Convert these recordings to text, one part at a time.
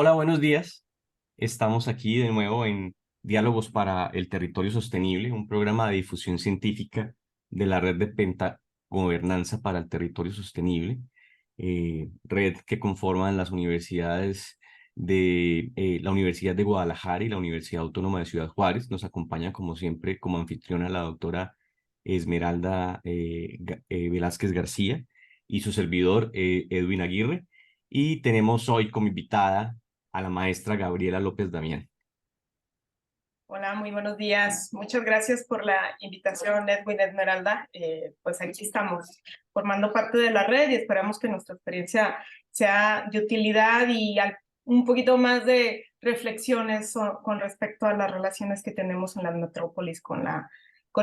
Hola, buenos días. Estamos aquí de nuevo en Diálogos para el Territorio Sostenible, un programa de difusión científica de la red de Pentagobernanza para el Territorio Sostenible, red que conforman las universidades de la Universidad de Guadalajara y la Universidad Autónoma de Ciudad Juárez. Nos acompaña, como siempre, como anfitriona la doctora Esmeralda Velázquez García y su servidor Edwin Aguirre. Y tenemos hoy como invitada a la maestra Gabriela López Damián. Hola, muy buenos días. Muchas gracias por la invitación, Edwin Esmeralda. Pues aquí estamos formando parte de la red y esperamos que nuestra experiencia sea de utilidad y un poquito más de reflexiones con respecto a las relaciones que tenemos en la metrópolis con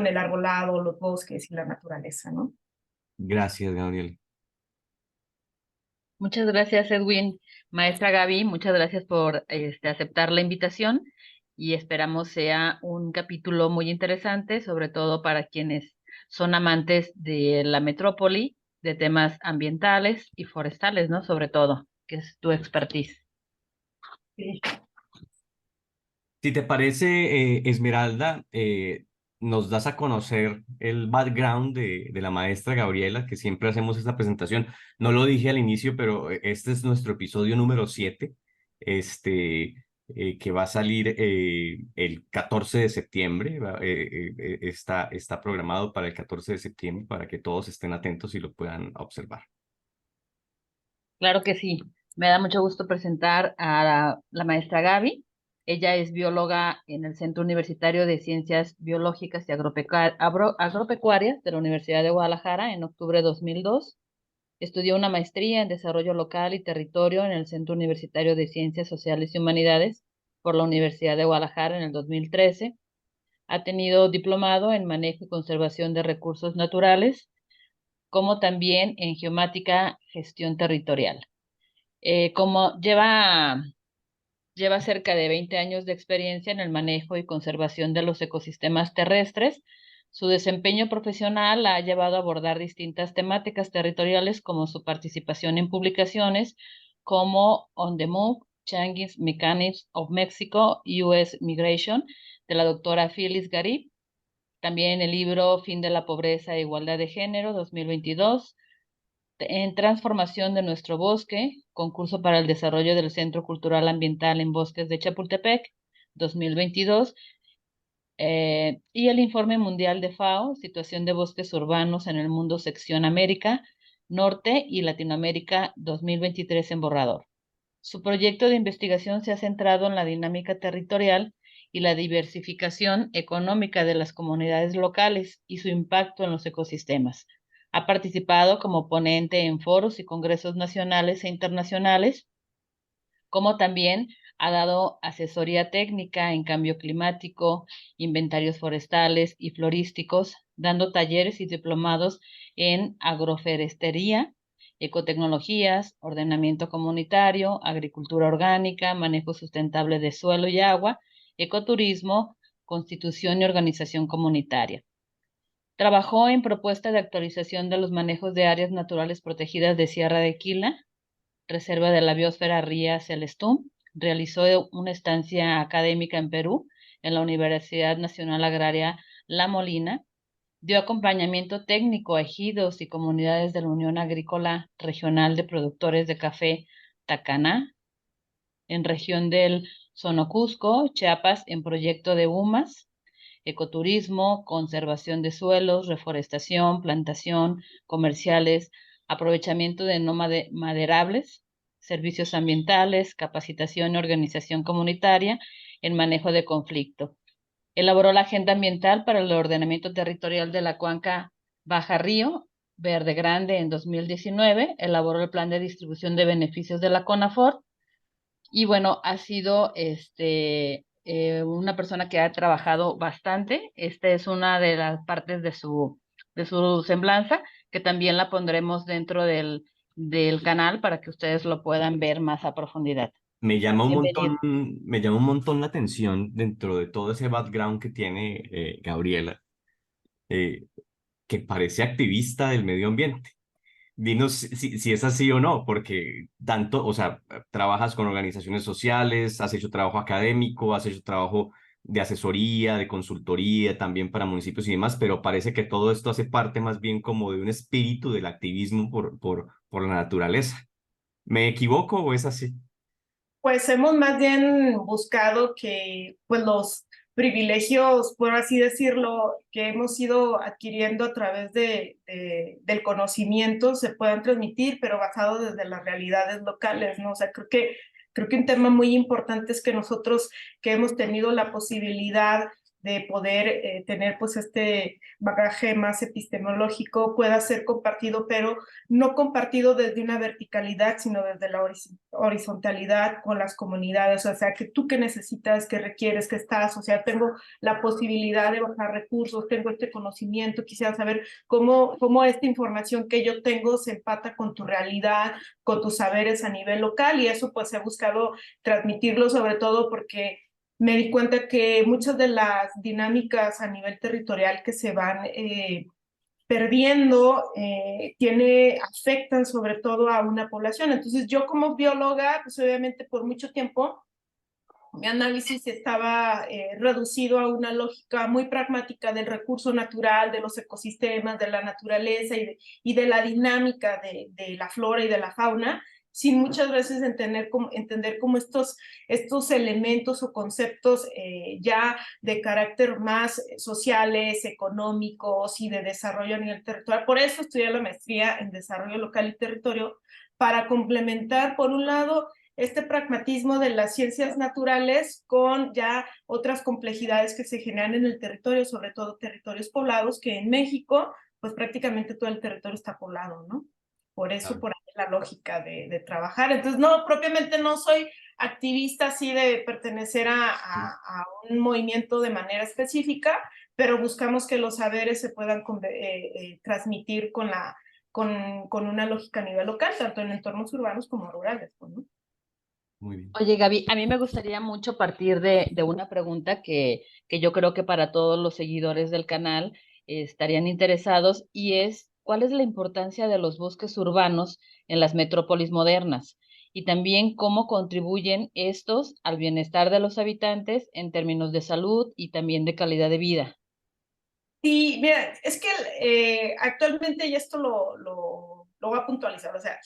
el arbolado, los bosques y la naturaleza, ¿no? Gracias, Gabriela. Muchas gracias, Edwin. Maestra Gaby, muchas gracias por aceptar la invitación y esperamos sea un capítulo muy interesante, sobre todo para quienes son amantes de la metrópoli, de temas ambientales y forestales, ¿no? Sobre todo, que es tu expertise. Sí. Si te parece, Esmeralda, nos das a conocer el background de la maestra Gabriela, que siempre hacemos esta presentación. No lo dije al inicio, pero este es nuestro episodio número 7, que va a salir el 14 de septiembre. Está programado para el 14 de septiembre para que todos estén atentos y lo puedan observar. Claro que sí. Me da mucho gusto presentar a la maestra Gaby. Ella es bióloga en el Centro Universitario de Ciencias Biológicas y Agropecuarias de la Universidad de Guadalajara en octubre de 2002. Estudió una maestría en Desarrollo Local y Territorio en el Centro Universitario de Ciencias Sociales y Humanidades por la Universidad de Guadalajara en el 2013. Ha tenido diplomado en Manejo y Conservación de Recursos Naturales, como también en Geomática, Gestión Territorial. Como lleva cerca de 20 años de experiencia en el manejo y conservación de los ecosistemas terrestres, su desempeño profesional la ha llevado a abordar distintas temáticas territoriales como su participación en publicaciones como On the Move, Changing Mechanics of Mexico, US Migration, de la doctora Phyllis Garib, también el libro Fin de la Pobreza e Igualdad de Género, 2022, en Transformación de Nuestro Bosque, concurso para el desarrollo del Centro Cultural Ambiental en Bosques de Chapultepec, 2022, y el Informe Mundial de FAO, Situación de Bosques Urbanos en el Mundo, sección América, Norte y Latinoamérica, 2023 en borrador. Su proyecto de investigación se ha centrado en la dinámica territorial y la diversificación económica de las comunidades locales y su impacto en los ecosistemas. Ha participado como ponente en foros y congresos nacionales e internacionales, como también ha dado asesoría técnica en cambio climático, inventarios forestales y florísticos, dando talleres y diplomados en agroforestería, ecotecnologías, ordenamiento comunitario, agricultura orgánica, manejo sustentable de suelo y agua, ecoturismo, constitución y organización comunitaria. Trabajó en propuesta de actualización de los manejos de áreas naturales protegidas de Sierra de Quila, Reserva de la Biosfera Ría Celestún. Realizó una estancia académica en Perú, en la Universidad Nacional Agraria La Molina. Dio acompañamiento técnico a ejidos y comunidades de la Unión Agrícola Regional de Productores de Café Tacaná, en región del Sonocusco, Chiapas, en proyecto de UMAS, ecoturismo, conservación de suelos, reforestación, plantación, comerciales, aprovechamiento de no maderables, servicios ambientales, capacitación y organización comunitaria en manejo de conflicto. Elaboró la Agenda Ambiental para el Ordenamiento Territorial de la Cuenca Baja Río Verde Grande en 2019, elaboró el Plan de Distribución de Beneficios de la CONAFOR y bueno, ha sido una persona que ha trabajado bastante. Esta es una de las partes de su semblanza, que también la pondremos dentro del canal para que ustedes lo puedan ver más a profundidad. Bienvenido. Me llama un montón la atención dentro de todo ese background que tiene Gabriela, eh, que parece activista del medio ambiente. Dinos si es así o no, porque tanto, o sea, trabajas con organizaciones sociales, has hecho trabajo académico, has hecho trabajo de asesoría, de consultoría, también para municipios y demás, pero parece que todo esto hace parte más bien como de un espíritu del activismo por la naturaleza. ¿Me equivoco o es así? Pues hemos más bien buscado que pues los privilegios, por así decirlo, que hemos ido adquiriendo a través del conocimiento se puedan transmitir, pero basado desde las realidades locales, ¿no? O sea, creo que un tema muy importante es que nosotros que hemos tenido la posibilidad de poder tener pues este bagaje más epistemológico pueda ser compartido, pero no compartido desde una verticalidad, sino desde la horizontalidad con las comunidades, o sea, que tú qué necesitas, qué requieres, qué estás, o sea, tengo la posibilidad de bajar recursos, tengo este conocimiento, quisiera saber cómo esta información que yo tengo se empata con tu realidad, con tus saberes a nivel local, y eso pues he buscado transmitirlo sobre todo porque me di cuenta que muchas de las dinámicas a nivel territorial que se van perdiendo, afectan sobre todo a una población. Entonces yo como bióloga, pues obviamente por mucho tiempo mi análisis estaba reducido a una lógica muy pragmática del recurso natural, de los ecosistemas, de la naturaleza y de la dinámica de la flora y de la fauna, sin muchas veces entender cómo estos elementos o conceptos ya de carácter más sociales, económicos y de desarrollo a nivel territorial. Por eso estudié la maestría en desarrollo local y territorio, para complementar, por un lado, este pragmatismo de las ciencias naturales con ya otras complejidades que se generan en el territorio, sobre todo territorios poblados, que en México, pues prácticamente todo el territorio está poblado, ¿no? Por eso, por ahí la lógica de trabajar. Entonces, no, propiamente no soy activista así de pertenecer a un movimiento de manera específica, pero buscamos que los saberes se puedan transmitir con una lógica a nivel local, tanto en entornos urbanos como rurales, ¿no? Muy bien. Oye, Gaby, a mí me gustaría mucho partir de una pregunta que yo creo que para todos los seguidores del canal estarían interesados y es, ¿cuál es la importancia de los bosques urbanos en las metrópolis modernas? Y también cómo contribuyen estos al bienestar de los habitantes en términos de salud y también de calidad de vida. Sí, mira, es que actualmente, y esto lo voy a puntualizar, o sea,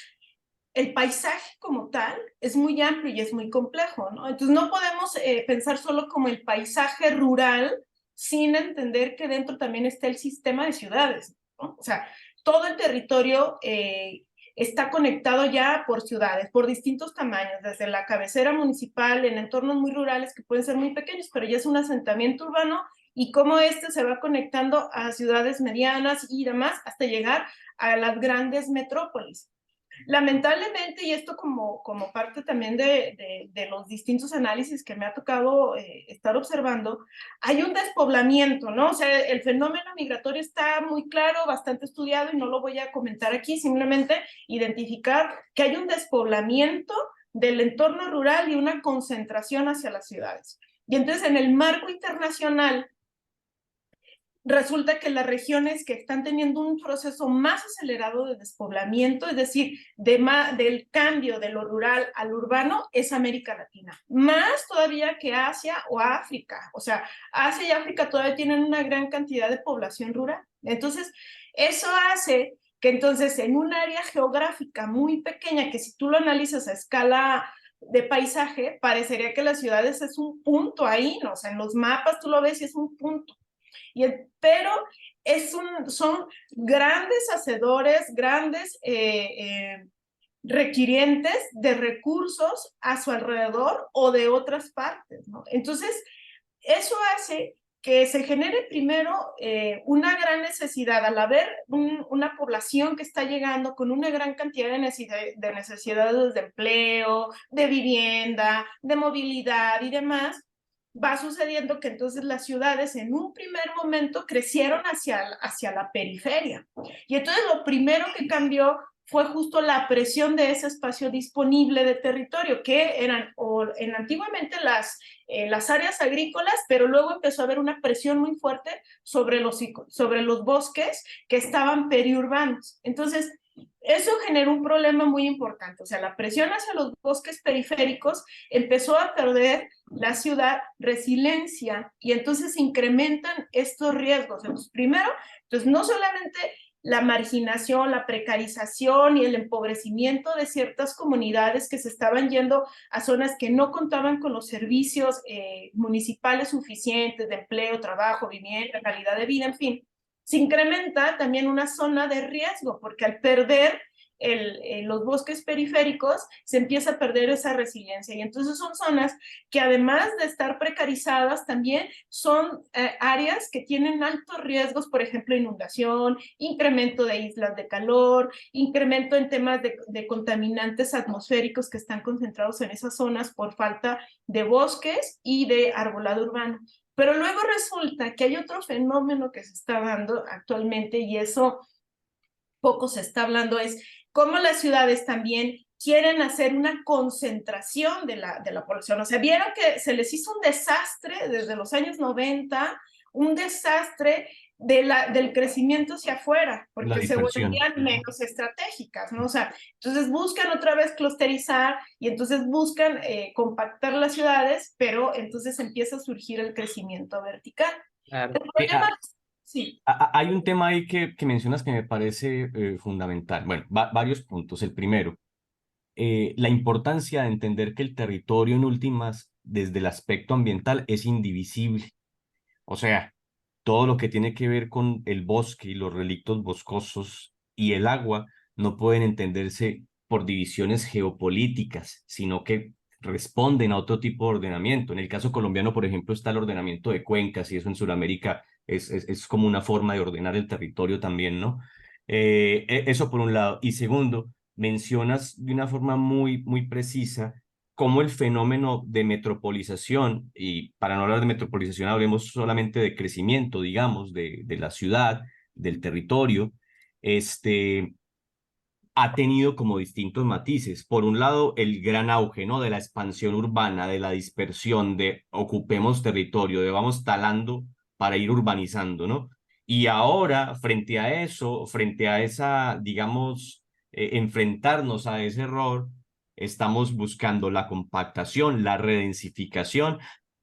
el paisaje como tal es muy amplio y es muy complejo, ¿no? Entonces no podemos pensar solo como el paisaje rural sin entender que dentro también está el sistema de ciudades, ¿no? O sea, todo el territorio está conectado ya por ciudades, por distintos tamaños, desde la cabecera municipal en entornos muy rurales que pueden ser muy pequeños, pero ya es un asentamiento urbano, y cómo este se va conectando a ciudades medianas y demás hasta llegar a las grandes metrópolis. Lamentablemente, y esto como parte también de los distintos análisis que me ha tocado estar observando, hay un despoblamiento, ¿no? O sea, el fenómeno migratorio está muy claro, bastante estudiado, y no lo voy a comentar aquí, simplemente identificar que hay un despoblamiento del entorno rural y una concentración hacia las ciudades. Y entonces, en el marco internacional, resulta que las regiones que están teniendo un proceso más acelerado de despoblamiento, es decir, del cambio de lo rural al urbano, es América Latina. Más todavía que Asia o África. O sea, Asia y África todavía tienen una gran cantidad de población rural. Entonces, eso hace que entonces en un área geográfica muy pequeña, que si tú lo analizas a escala de paisaje, parecería que las ciudades es un punto ahí, ¿no? O sea, en los mapas tú lo ves y es un punto. Pero son grandes hacedores, grandes requirientes de recursos a su alrededor o de otras partes, ¿no? Entonces, eso hace que se genere primero una gran necesidad al haber una población que está llegando con una gran cantidad de necesidades de empleo, de vivienda, de movilidad y demás. Va sucediendo que entonces las ciudades en un primer momento crecieron hacia la periferia. Y entonces lo primero que cambió fue justo la presión de ese espacio disponible de territorio, que eran antiguamente las áreas agrícolas, pero luego empezó a haber una presión muy fuerte sobre los bosques que estaban periurbanos. Entonces, eso generó un problema muy importante. O sea, la presión hacia los bosques periféricos empezó a perder la ciudad resiliencia y entonces incrementan estos riesgos. Entonces, primero, no solamente la marginación, la precarización y el empobrecimiento de ciertas comunidades que se estaban yendo a zonas que no contaban con los servicios municipales suficientes de empleo, trabajo, vivienda, calidad de vida, en fin. Se incrementa también una zona de riesgo, porque al perder los bosques periféricos se empieza a perder esa resiliencia y entonces son zonas que además de estar precarizadas también son áreas que tienen altos riesgos, por ejemplo inundación, incremento de islas de calor, incremento en temas de contaminantes atmosféricos que están concentrados en esas zonas por falta de bosques y de arbolado urbano. Pero luego resulta que hay otro fenómeno que se está dando actualmente y eso poco se está hablando, es cómo las ciudades también quieren hacer una concentración de la población. O sea, vieron que se les hizo un desastre desde los años 90, un desastre del crecimiento hacia afuera, porque se volvían menos estratégicas, ¿no? O sea, entonces buscan otra vez clusterizar y entonces buscan compactar las ciudades, pero entonces empieza a surgir el crecimiento vertical. Claro. El problema sí. Hay un tema ahí que mencionas que me parece fundamental. Bueno, varios puntos. El primero, la importancia de entender que el territorio en últimas, desde el aspecto ambiental, es indivisible. O sea, todo lo que tiene que ver con el bosque y los relictos boscosos y el agua no pueden entenderse por divisiones geopolíticas, sino que responden a otro tipo de ordenamiento. En el caso colombiano, por ejemplo, está el ordenamiento de cuencas y eso en Sudamérica es como una forma de ordenar el territorio también, ¿no? Eso por un lado. Y segundo, mencionas de una forma muy precisa cómo el fenómeno de metropolización, y para no hablar de metropolización, hablemos solamente de crecimiento, digamos, de la ciudad, del territorio, ha tenido como distintos matices. Por un lado, el gran auge, ¿no? De la expansión urbana, de la dispersión, de ocupemos territorio, de vamos talando para ir urbanizando, ¿no? Y ahora, frente a eso, frente a esa, digamos, enfrentarnos a ese error, estamos buscando la compactación, la redensificación,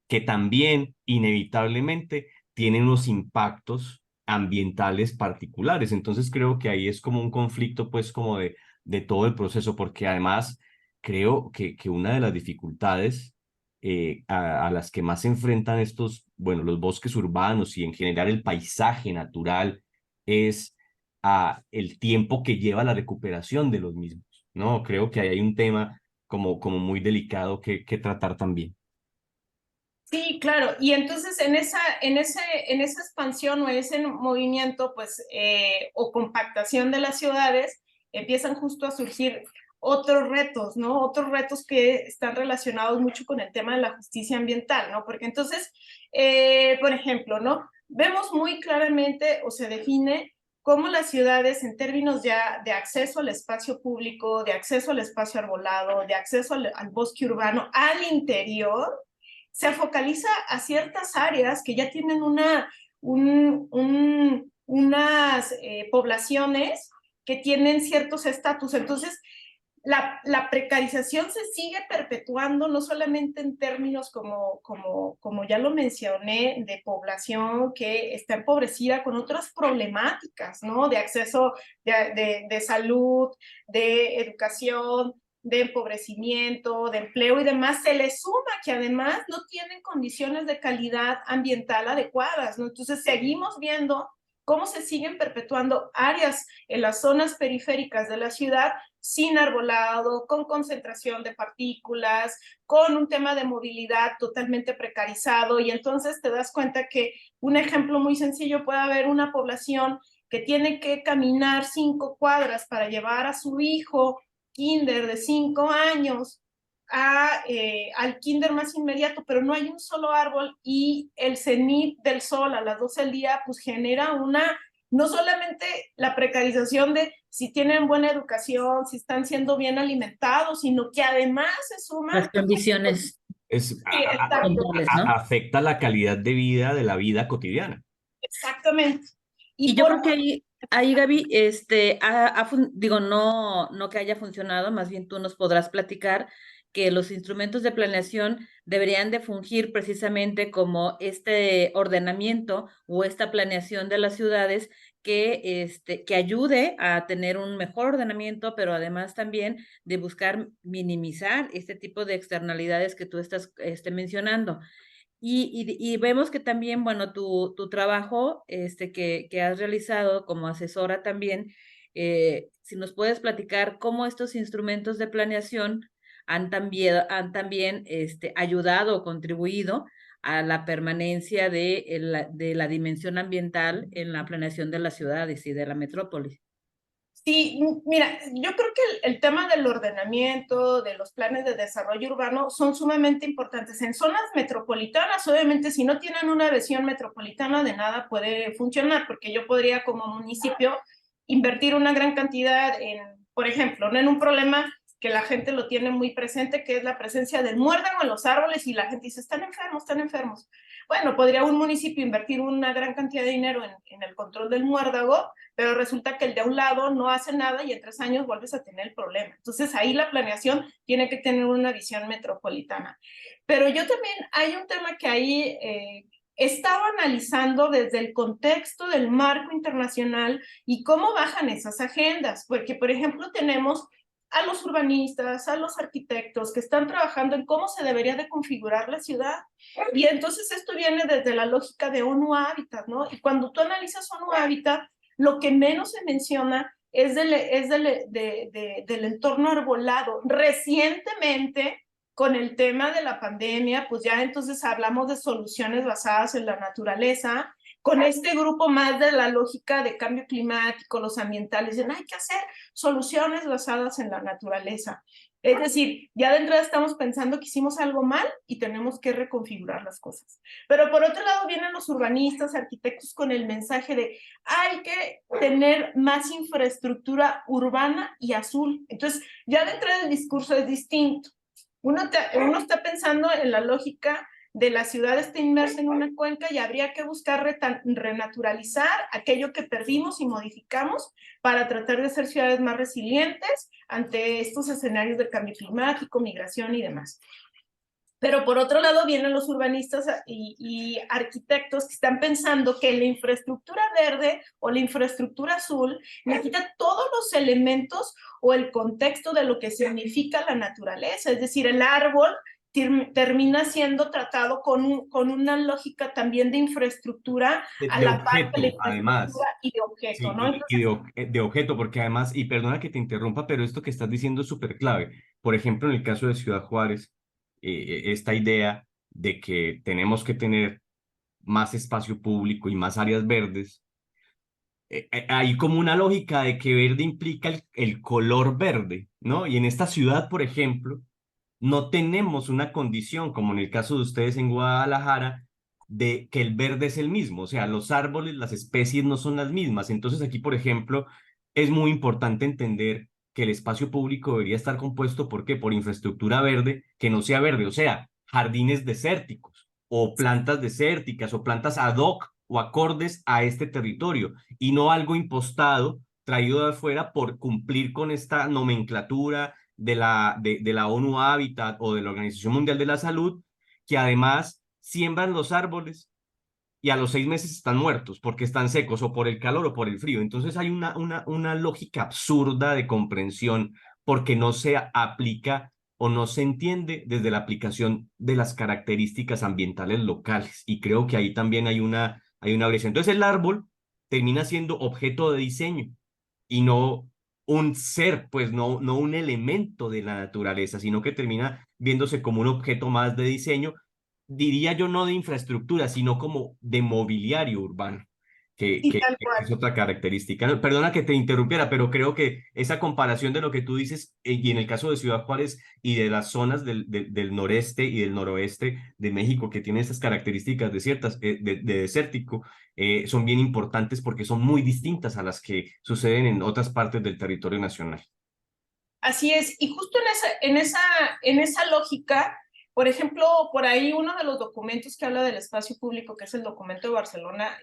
que también inevitablemente tiene unos impactos ambientales particulares. Entonces creo que ahí es como un conflicto, pues, como de todo el proceso, porque además creo que una de las dificultades a las que más se enfrentan estos, bueno, los bosques urbanos y en general el paisaje natural es el tiempo que lleva la recuperación de los mismos, ¿no? Creo que ahí hay un tema como muy delicado que tratar también. Sí, claro. Y entonces en esa expansión o ese movimiento, pues, o compactación de las ciudades, empiezan justo a surgir otros retos, ¿no? Otros retos que están relacionados mucho con el tema de la justicia ambiental, ¿no? Porque entonces, por ejemplo, ¿no? Vemos muy claramente o se define cómo las ciudades en términos ya de acceso al espacio público, de acceso al espacio arbolado, de acceso al bosque urbano, al interior, se focaliza a ciertas áreas que ya tienen unas poblaciones que tienen ciertos estatus. Entonces, la precarización se sigue perpetuando, no solamente en términos como ya lo mencioné, de población que está empobrecida con otras problemáticas, ¿no? De acceso de salud, de educación, de empobrecimiento, de empleo y demás, se le suma que además no tienen condiciones de calidad ambiental adecuadas, ¿no? Entonces seguimos viendo cómo se siguen perpetuando áreas en las zonas periféricas de la ciudad sin arbolado, con concentración de partículas, con un tema de movilidad totalmente precarizado, y entonces te das cuenta que un ejemplo muy sencillo, puede haber una población que tiene que caminar 5 cuadras para llevar a su hijo kinder de 5 años al kinder más inmediato, pero no hay un solo árbol, y el cenit del sol a las 12 del día pues genera no solamente la precarización de si tienen buena educación, si están siendo bien alimentados, sino que además se suman Las condiciones puntuales, ¿no? Afecta la calidad de la vida cotidiana. Exactamente. Y yo creo que ahí Gaby, digo, no que haya funcionado, más bien tú nos podrás platicar que los instrumentos de planeación deberían de fungir precisamente como este ordenamiento o esta planeación de las ciudades que ayude a tener un mejor ordenamiento, pero además también de buscar minimizar este tipo de externalidades que tú estás mencionando. Y vemos que también, bueno, tu trabajo que has realizado como asesora también, si nos puedes platicar cómo estos instrumentos de planeación han también ayudado o contribuido a la permanencia de la dimensión ambiental en la planeación de las ciudades y de la metrópoli. Sí, mira, yo creo que el tema del ordenamiento, de los planes de desarrollo urbano son sumamente importantes. En zonas metropolitanas, obviamente, si no tienen una visión metropolitana, de nada puede funcionar, porque yo podría como municipio invertir una gran cantidad por ejemplo, no en un problema que la gente lo tiene muy presente, que es la presencia del muérdago en los árboles, y la gente dice, están enfermos, están enfermos. Bueno, podría un municipio invertir una gran cantidad de dinero en el control del muérdago, pero resulta que el de un lado no hace nada y en 3 años vuelves a tener el problema. Entonces ahí la planeación tiene que tener una visión metropolitana. Pero yo también, hay un tema que ahí he estado analizando desde el contexto del marco internacional y cómo bajan esas agendas, porque por ejemplo tenemos a los urbanistas, a los arquitectos que están trabajando en cómo se debería de configurar la ciudad. Y entonces esto viene desde la lógica de ONU Habitat, ¿no? Y cuando tú analizas ONU Habitat, lo que menos se menciona es del entorno arbolado. Recientemente, con el tema de la pandemia, pues ya entonces hablamos de soluciones basadas en la naturaleza, con este grupo más de la lógica de cambio climático, los ambientales, dicen, hay que hacer soluciones basadas en la naturaleza. Es decir, ya de entrada estamos pensando que hicimos algo mal y tenemos que reconfigurar las cosas. Pero por otro lado vienen los urbanistas, arquitectos con el mensaje de hay que tener más infraestructura urbana y azul. Entonces, ya de entrada el discurso es distinto. Uno está pensando en la lógica de la ciudad está inmersa en una cuenca y habría que buscar renaturalizar aquello que perdimos y modificamos para tratar de ser ciudades más resilientes ante estos escenarios de cambio climático, migración y demás. Pero por otro lado vienen los urbanistas y arquitectos que están pensando que la infraestructura verde o la infraestructura azul necesita todos los elementos o el contexto de lo que significa la naturaleza, es decir, el árbol termina siendo tratado con una lógica también de infraestructura a la par de la infraestructura además. y de objeto, Sí, ¿no? de objeto, porque además, y perdona que te interrumpa, pero esto que estás diciendo es súper clave. Por ejemplo, en el caso de Ciudad Juárez, esta idea de que tenemos que tener más espacio público y más áreas verdes, hay como una lógica de que verde implica el color verde, ¿no? Y en esta ciudad, por ejemplo, no tenemos una condición, como en el caso de ustedes en Guadalajara, de que el verde es el mismo, o sea, los árboles, las especies no son las mismas. Entonces aquí, por ejemplo, es muy importante entender que el espacio público debería estar compuesto, ¿por qué? Por infraestructura verde, que no sea verde, o sea, jardines desérticos o plantas desérticas o plantas ad hoc o acordes a este territorio y no algo impostado, traído de afuera por cumplir con esta nomenclatura de la ONU Habitat o de la Organización Mundial de la Salud, que además siembran los árboles y a los 6 meses están muertos porque están secos o por el calor o por el frío. Entonces hay una lógica absurda de comprensión porque no se aplica o no se entiende desde la aplicación de las características ambientales locales. Y creo que ahí también hay una brecha. Entonces el árbol termina siendo objeto de diseño y no un ser, pues no un elemento de la naturaleza, sino que termina viéndose como un objeto más de diseño, diría yo no de infraestructura, sino como de mobiliario urbano, que, Y que tal que es cual. otra característica. No, perdona que te interrumpiera, pero creo que esa comparación de lo que tú dices, y en el caso de Ciudad Juárez y de las zonas del noreste y del noroeste de México, que tienen esas características desiertas, de desértico, son bien importantes porque son muy distintas a las que suceden en otras partes del territorio nacional. Así es, y justo en esa lógica, por ejemplo, por ahí uno de los documentos que habla del espacio público, que es el documento de Barcelona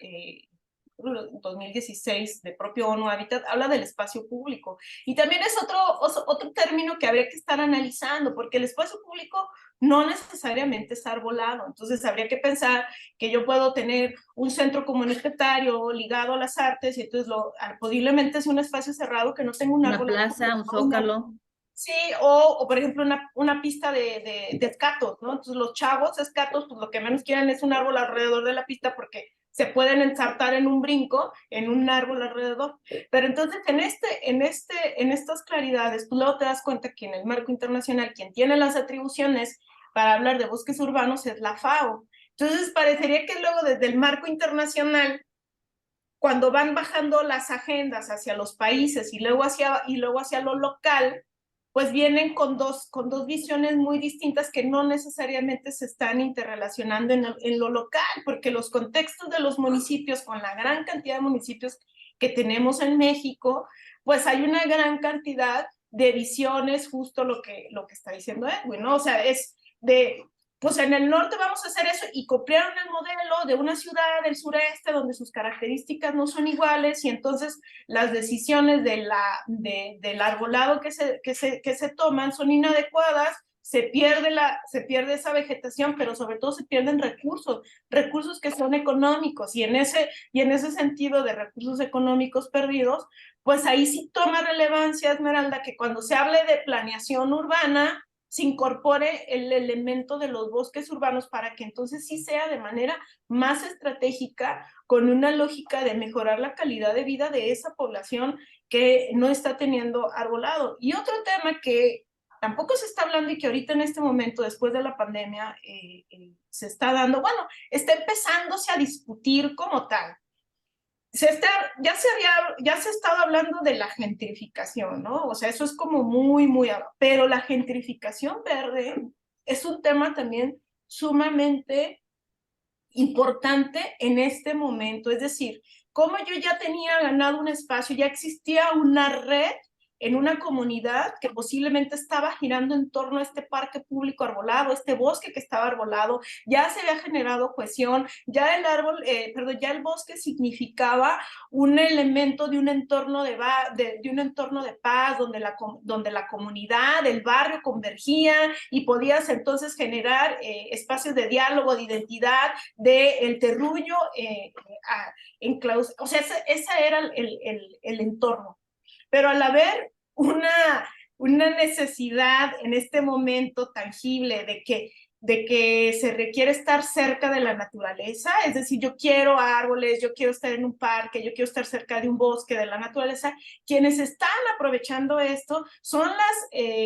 2016 de propio ONU Habitat, habla del espacio público. Y también es otro término que habría que estar analizando, porque el espacio público no necesariamente es arbolado. Entonces habría que pensar que yo puedo tener un centro comunitario ligado a las artes y entonces posiblemente es un espacio cerrado que no tenga un árbol. Una plaza, un zócalo. Sí, o por ejemplo una pista de escatos, ¿no? Entonces los chavos escatos, pues lo que menos quieren es un árbol alrededor de la pista porque se pueden ensartar en un brinco, en un árbol alrededor. Pero entonces en estas claridades, tú luego te das cuenta que en el marco internacional quien tiene las atribuciones para hablar de bosques urbanos es la FAO. Entonces parecería que luego desde el marco internacional cuando van bajando las agendas hacia los países y luego hacia lo local, pues vienen con dos visiones muy distintas que no necesariamente se están interrelacionando en lo local, porque los contextos de los municipios, con la gran cantidad de municipios que tenemos en México, pues hay una gran cantidad de visiones, justo lo que está diciendo Edwin, ¿no? O sea, es de pues en el norte vamos a hacer eso y copiaron el modelo de una ciudad del sureste donde sus características no son iguales y entonces las decisiones del arbolado que se toman son inadecuadas, se pierde esa vegetación, pero sobre todo se pierden recursos que son económicos y en ese sentido de recursos económicos perdidos, pues ahí sí toma relevancia, Esmeralda, que cuando se hable de planeación urbana, se incorpore el elemento de los bosques urbanos para que entonces sí sea de manera más estratégica, con una lógica de mejorar la calidad de vida de esa población que no está teniendo arbolado. Y otro tema que tampoco se está hablando y que ahorita en este momento, después de la pandemia, se está dando, bueno, está empezándose a discutir como tal. Ya se ha estado hablando de la gentrificación, ¿no? O sea, eso es como muy, pero la gentrificación verde es un tema también sumamente importante en este momento. Es decir, como yo ya tenía ganado un espacio, ya existía una red en una comunidad que posiblemente estaba girando en torno a este parque público arbolado, este bosque que estaba arbolado, ya se había generado cohesión, ya ya el bosque significaba un elemento de un entorno de paz, donde la comunidad, el barrio convergía y podías entonces generar espacios de diálogo, de identidad, del terruño, o sea, ese era el entorno. Pero al haber una necesidad en este momento tangible de que se requiere estar cerca de la naturaleza, es decir, yo quiero árboles, yo quiero estar en un parque, yo quiero estar cerca de un bosque, de la naturaleza, quienes están aprovechando esto son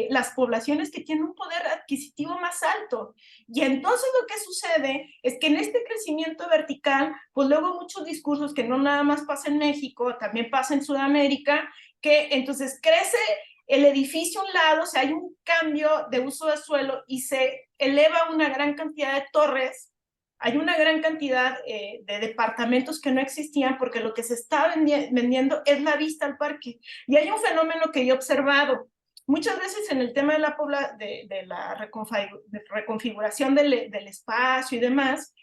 las poblaciones que tienen un poder adquisitivo más alto. Y entonces lo que sucede es que en este crecimiento vertical, pues luego muchos discursos que no nada más pasa en México, también pasa en Sudamérica, que entonces crece el edificio a un lado, o sea, hay un cambio de uso de suelo y se eleva una gran cantidad de torres, hay una gran cantidad de departamentos que no existían porque lo que se está vendiendo es la vista al parque. Y hay un fenómeno que yo he observado muchas veces en el tema de la reconfiguración del espacio y demás,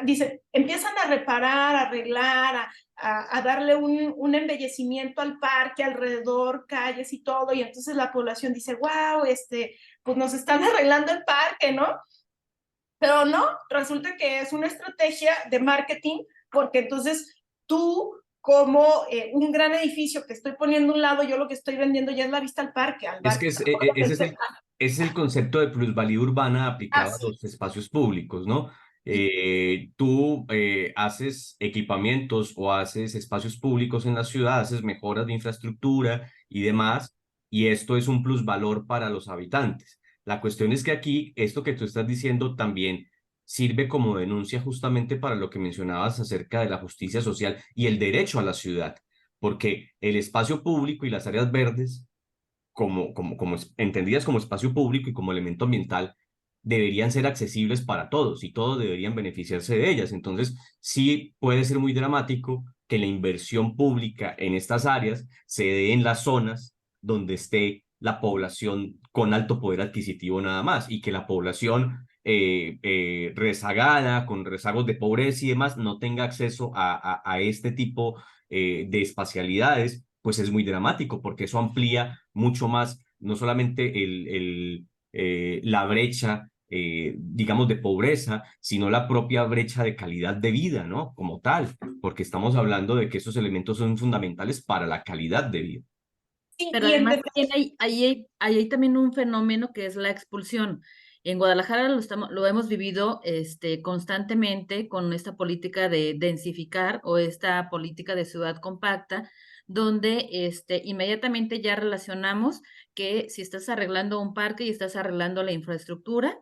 dice, empiezan a reparar, a arreglar, a darle un embellecimiento al parque, alrededor, calles y todo, y entonces la población dice, wow, pues nos están arreglando el parque, ¿no? Pero no, resulta que es una estrategia de marketing, porque entonces tú como un gran edificio que estoy poniendo a un lado, yo lo que estoy vendiendo ya es la vista al parque, al Es bar. que ese es el concepto de plusvalía urbana aplicado a Así. los espacios públicos, ¿no? Tú haces equipamientos o haces espacios públicos en la ciudad, haces mejoras de infraestructura y demás, y esto es un plusvalor para los habitantes. La cuestión es que aquí, esto que tú estás diciendo también sirve como denuncia justamente para lo que mencionabas acerca de la justicia social y el derecho a la ciudad, porque el espacio público y las áreas verdes entendidas como espacio público y como elemento ambiental, deberían ser accesibles para todos y todos deberían beneficiarse de ellas. Entonces, sí puede ser muy dramático que la inversión pública en estas áreas se dé en las zonas donde esté la población con alto poder adquisitivo nada más y que la población rezagada, con rezagos de pobreza y demás, no tenga acceso a este tipo de espacialidades, pues es muy dramático porque eso amplía mucho más, no solamente la brecha, digamos, de pobreza, sino la propia brecha de calidad de vida, ¿no? Como tal, porque estamos hablando de que esos elementos son fundamentales para la calidad de vida. Pero Y además también hay también un fenómeno que es la expulsión. En Guadalajara lo hemos vivido constantemente con esta política de densificar o esta política de ciudad compacta, donde inmediatamente ya relacionamos que si estás arreglando un parque y estás arreglando la infraestructura,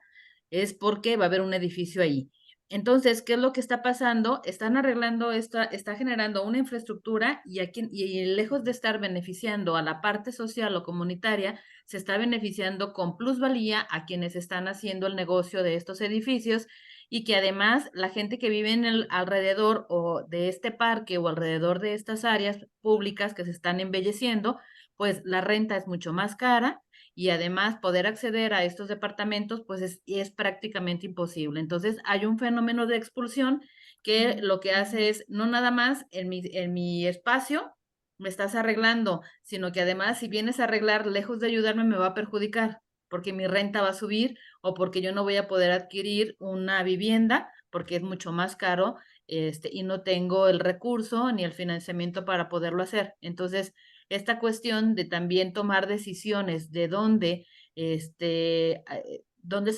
es porque va a haber un edificio ahí. Entonces, ¿qué es lo que está pasando? Están arreglando está generando una infraestructura y lejos de estar beneficiando a la parte social o comunitaria, se está beneficiando con plusvalía a quienes están haciendo el negocio de estos edificios y que además la gente que vive en el alrededor o de este parque o alrededor de estas áreas públicas que se están embelleciendo, pues la renta es mucho más cara y además poder acceder a estos departamentos pues es prácticamente imposible. Entonces hay un fenómeno de expulsión que lo que hace es no nada más en mi espacio me estás arreglando, sino que además si vienes a arreglar lejos de ayudarme me va a perjudicar porque mi renta va a subir o porque yo no voy a poder adquirir una vivienda porque es mucho más caro y no tengo el recurso ni el financiamiento para poderlo hacer. Entonces, esta cuestión de también tomar decisiones de dónde se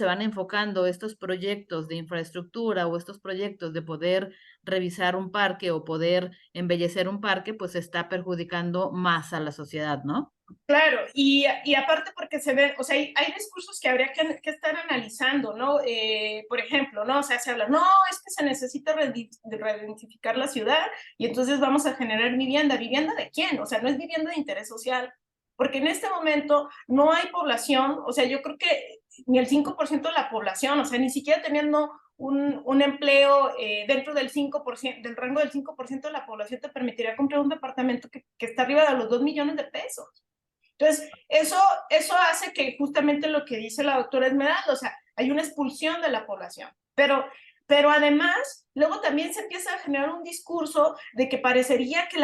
van enfocando estos proyectos de infraestructura o estos proyectos de poder revisar un parque o poder embellecer un parque, pues está perjudicando más a la sociedad, ¿no? Claro, y aparte porque se ve, o sea, hay discursos que habría que estar analizando, ¿no? Por ejemplo, ¿no? O sea, se habla, no, es que se necesita redensificar la ciudad y entonces vamos a generar vivienda. ¿Vivienda de quién? O sea, no es vivienda de interés social, porque en este momento no hay población, o sea, yo creo que ni el 5% de la población, o sea, ni siquiera teniendo un empleo dentro del 5%, del rango del 5% de la población te permitiría comprar un departamento que está arriba de los 2 millones de pesos. Entonces, eso hace que justamente lo que dice la doctora Esmeralda, o sea, hay una expulsión de la población. Pero además, luego también se empieza a generar un discurso de que parecería que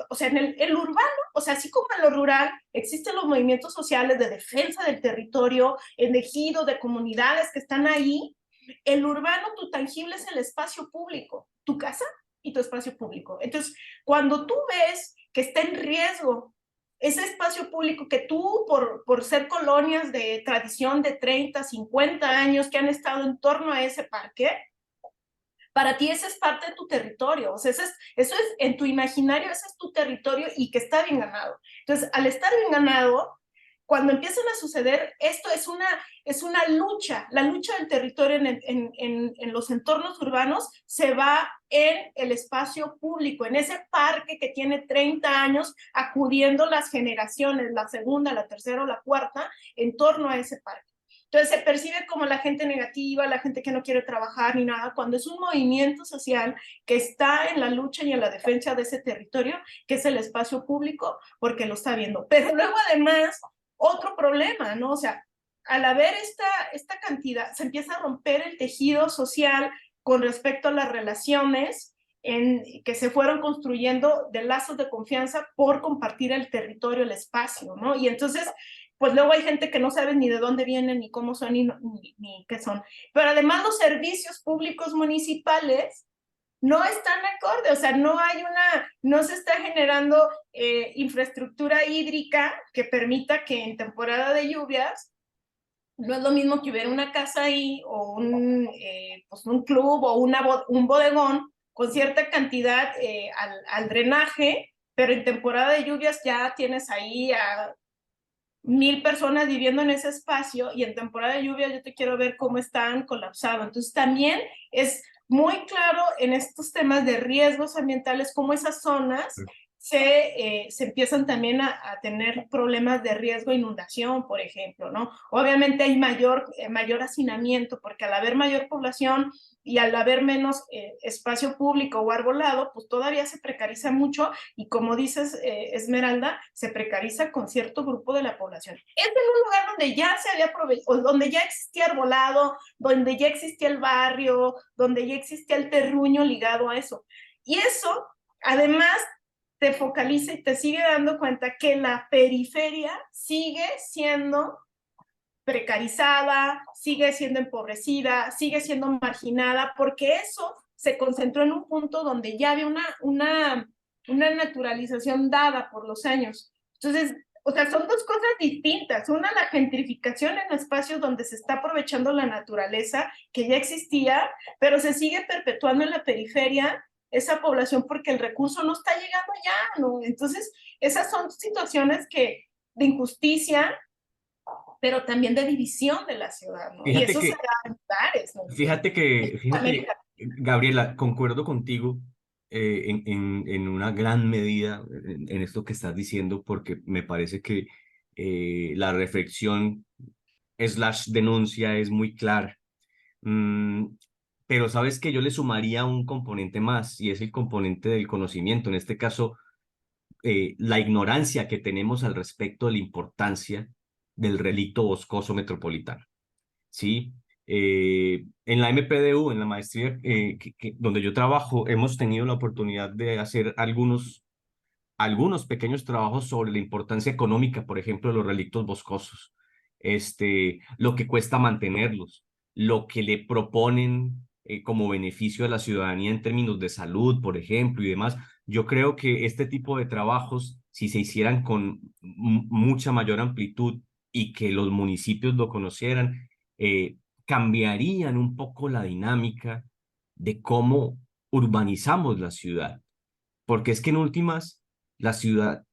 o sea, en el urbano, o sea, así como en lo rural, existen los movimientos sociales de defensa del territorio, en ejidos, de comunidades que están ahí. El urbano, tu tangible es el espacio público, tu casa y tu espacio público. Entonces, cuando tú ves que está en riesgo ese espacio público que tú, por ser colonias de tradición de 30, 50 años que han estado en torno a ese parque, para ti ese es parte de tu territorio, o sea, eso es en tu imaginario, ese es tu territorio y que está bien ganado. Entonces, al estar bien ganado, cuando empiezan a suceder, esto es una lucha, la lucha del territorio en los entornos urbanos se va en el espacio público, en ese parque que tiene 30 años acudiendo las generaciones, la segunda, la tercera o la cuarta, en torno a ese parque. Entonces se percibe como la gente negativa, la gente que no quiere trabajar ni nada, cuando es un movimiento social que está en la lucha y en la defensa de ese territorio, que es el espacio público, porque lo está viendo. Pero luego además, otro problema, ¿no? O sea, al haber esta cantidad, se empieza a romper el tejido social con respecto a las relaciones que se fueron construyendo de lazos de confianza por compartir el territorio, el espacio, ¿no? Y entonces pues luego hay gente que no sabe ni de dónde vienen, ni cómo son, ni qué son. Pero además los servicios públicos municipales no están acorde, o sea, no se está generando infraestructura hídrica que permita que en temporada de lluvias no es lo mismo que hubiera una casa ahí o pues un club o un bodegón con cierta cantidad al drenaje, pero en temporada de lluvias ya tienes ahí a 1,000 personas viviendo en ese espacio y en temporada de lluvia yo te quiero ver cómo están colapsados. Entonces también es muy claro en estos temas de riesgos ambientales cómo esas zonas se empiezan también a tener problemas de riesgo de inundación, por ejemplo, ¿no? Obviamente hay mayor hacinamiento porque al haber mayor población y al haber menos espacio público o arbolado, pues todavía se precariza mucho y como dices, Esmeralda, se precariza con cierto grupo de la población. Es en un lugar donde ya se había aprovechado, donde ya existía arbolado, donde ya existía el barrio, donde ya existía el terruño ligado a eso. Y eso, además, te focaliza y te sigue dando cuenta que la periferia sigue siendo precarizada, sigue siendo empobrecida, sigue siendo marginada, porque eso se concentró en un punto donde ya había una naturalización dada por los años. Entonces, o sea, son dos cosas distintas. Una, la gentrificación en espacios donde se está aprovechando la naturaleza que ya existía, pero se sigue perpetuando en la periferia esa población porque el recurso no está llegando allá, ¿no? Entonces, esas son situaciones de injusticia, pero también de división de la ciudad, ¿no? Y Fíjate eso se que, da en lugares, ¿no? fíjate, América. Gabriela, concuerdo contigo en una gran medida en esto que estás diciendo, porque me parece que la reflexión slash denuncia es muy clara. Mm, pero sabes que yo le sumaría un componente más, y es el componente del conocimiento. En este caso, la ignorancia que tenemos al respecto de la importancia del relicto boscoso metropolitano. ¿Sí? En la MPDU, en la maestría donde yo trabajo, hemos tenido la oportunidad de hacer algunos pequeños trabajos sobre la importancia económica, por ejemplo, de los relictos boscosos, lo que cuesta mantenerlos, lo que le proponen como beneficio a la ciudadanía en términos de salud, por ejemplo, y demás. Yo creo que este tipo de trabajos, si se hicieran con mucha mayor amplitud y que los municipios lo conocieran, cambiarían un poco la dinámica de cómo urbanizamos la ciudad. Porque es que en últimas, la ciudad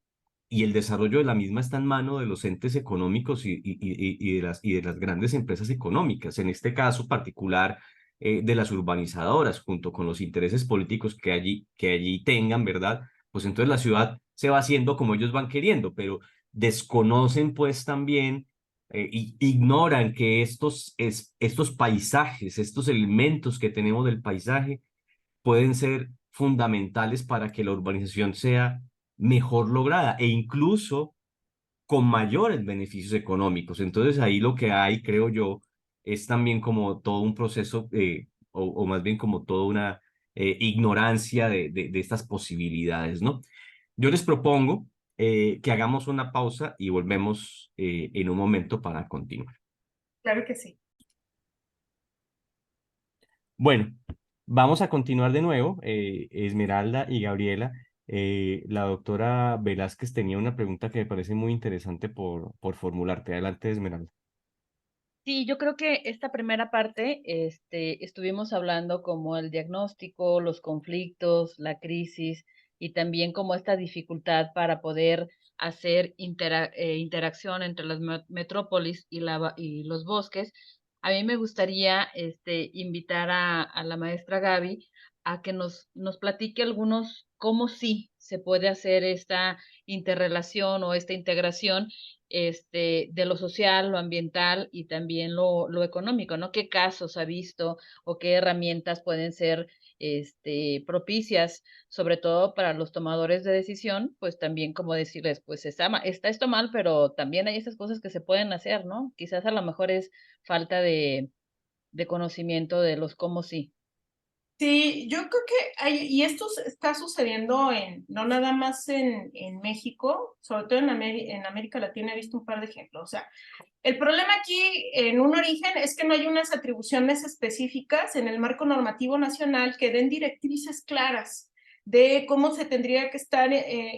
y el desarrollo de la misma está en mano de los entes económicos y de las grandes empresas económicas, en este caso particular de las urbanizadoras, junto con los intereses políticos que allí tengan, ¿verdad? Pues entonces la ciudad se va haciendo como ellos van queriendo, pero desconocen pues también y ignoran que estos paisajes, estos elementos que tenemos del paisaje, pueden ser fundamentales para que la urbanización sea mejor lograda e incluso con mayores beneficios económicos. Entonces ahí lo que hay, creo yo, es también como todo un proceso, o más bien como toda una ignorancia de estas posibilidades, ¿no? Yo les propongo que hagamos una pausa y volvemos en un momento para continuar. Claro que sí. Bueno, vamos a continuar de nuevo, Esmeralda y Gabriela. La doctora Velázquez tenía una pregunta que me parece muy interesante por formularte. Adelante, Esmeralda. Sí, yo creo que esta primera parte, estuvimos hablando como el diagnóstico, los conflictos, la crisis y también como esta dificultad para poder hacer interacción entre las metrópolis y los bosques. A mí me gustaría, invitar a la maestra Gaby a que nos platique algunos cómo sí se puede hacer esta interrelación o esta integración, de lo social, lo ambiental y también lo económico, ¿no? ¿Qué casos ha visto o qué herramientas pueden ser, propicias, sobre todo para los tomadores de decisión? Pues también como decirles, pues está esto mal, pero también hay estas cosas que se pueden hacer, ¿no? Quizás a lo mejor es falta de conocimiento de los cómo sí. Sí, yo creo que y esto está sucediendo no nada más en México, sobre todo en América Latina he visto un par de ejemplos. O sea, el problema aquí en un origen es que no hay unas atribuciones específicas en el marco normativo nacional que den directrices claras de cómo se tendría que estar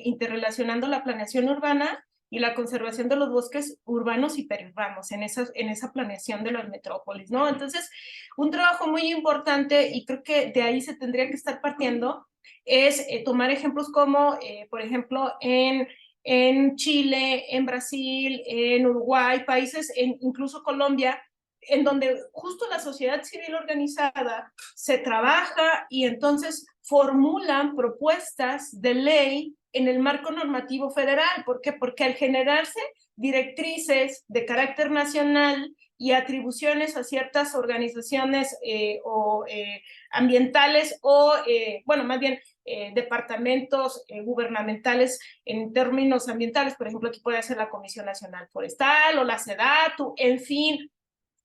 interrelacionando la planeación urbana y la conservación de los bosques urbanos y periurbanos en esa planeación de las metrópolis, ¿no? Entonces, un trabajo muy importante, y creo que de ahí se tendría que estar partiendo, es tomar ejemplos como, por ejemplo, en Chile, en Brasil, en Uruguay, países, incluso Colombia, en donde justo la sociedad civil organizada se trabaja y entonces formulan propuestas de ley en el marco normativo federal. ¿Por qué? Porque al generarse directrices de carácter nacional y atribuciones a ciertas organizaciones ambientales bueno, más bien departamentos gubernamentales en términos ambientales, por ejemplo, aquí puede ser la Comisión Nacional Forestal o la SEDATU, en fin,